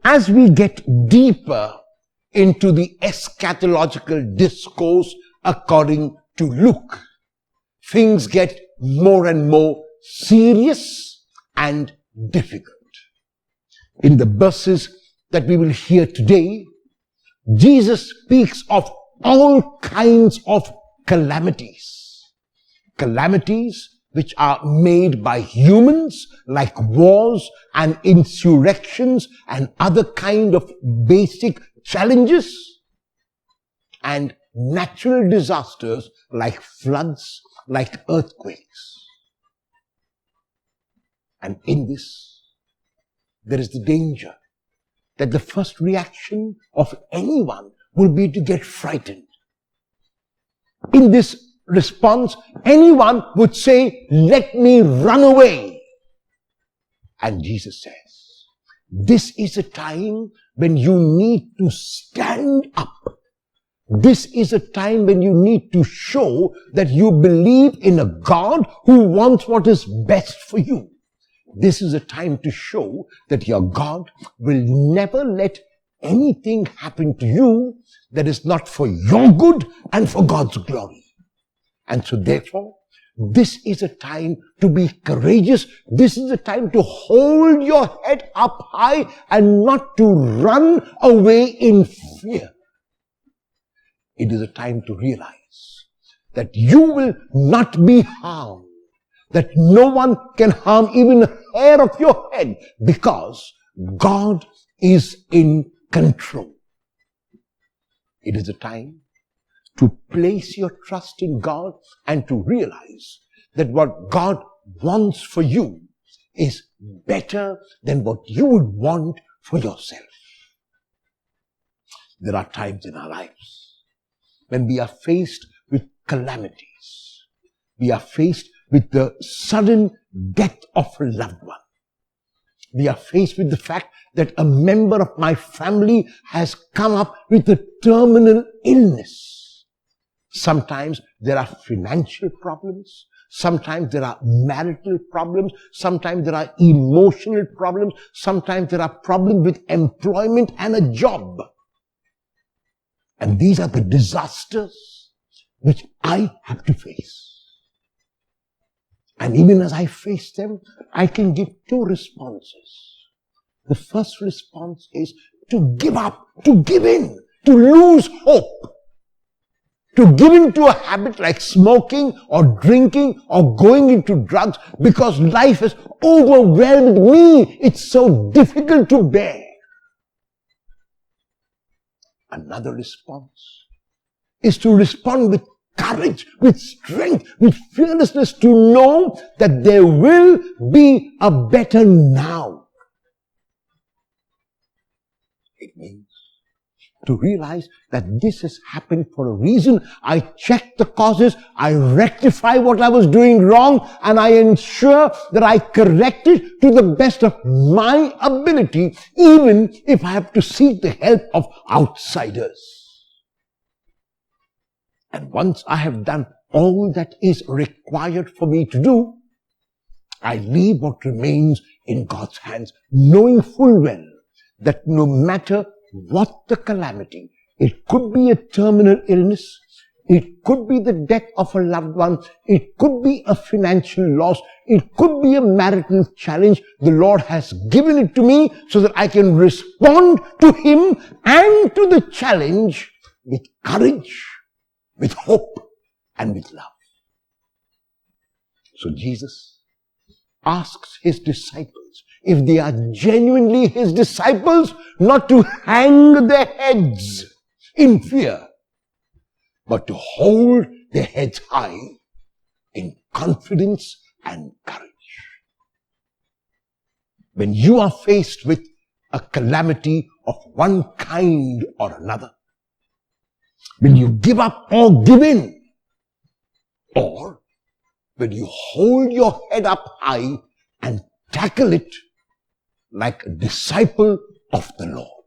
as we get deeper into the eschatological discourse according to Luke, things get more and more serious and difficult. In the verses that we will hear today, Jesus speaks of all kinds of calamities. Calamities which are made by humans, like wars and insurrections and other kind of basic challenges, and natural disasters like floods, like earthquakes. And in this, there is the danger that the first reaction of anyone will be to get frightened. In this response, anyone would say, "Let me run away." And Jesus says, this is a time when you need to stand up. This is a time when you need to show that you believe in a God who wants what is best for you. This is a time to show that your God will never let anything happen to you that is not for your good and for God's glory. And so therefore, this is a time to be courageous. This is a time to hold your head up high and not to run away in fear. It is a time to realize that you will not be harmed, that no one can harm even a hair of your head, because God is in control. It is a time to place your trust in God and to realize that what God wants for you is better than what you would want for yourself. There are times in our lives when we are faced with calamities. We are faced with the sudden death of a loved one. We are faced with the fact that a member of my family has come up with a terminal illness. Sometimes there are financial problems. Sometimes there are marital problems. Sometimes there are emotional problems. Sometimes there are problems with employment and a job. And these are the disasters which I have to face. And even as I face them, I can give two responses. The first response is to give up, to give in, to lose hope, to give into a habit like smoking or drinking or going into drugs because life has overwhelmed me. It's so difficult to bear. Another response is to respond with courage, with strength, with fearlessness, to know that there will be a better now. It means to realize that this has happened for a reason. I check the causes, I rectify what I was doing wrong, and I ensure that I correct it to the best of my ability, even if I have to seek the help of outsiders. And once I have done all that is required for me to do, I leave what remains in God's hands, knowing full well that no matter what the calamity, it could be a terminal illness, it could be the death of a loved one, it could be a financial loss, it could be a marital challenge, the Lord has given it to me so that I can respond to Him and to the challenge with courage, with hope, and with love. So Jesus asks His disciples, if they are genuinely His disciples, not to hang their heads in fear, but to hold their heads high in confidence and courage. When you are faced with a calamity of one kind or another, will you give up or give in? Or will you hold your head up high and tackle it like a disciple of the Lord?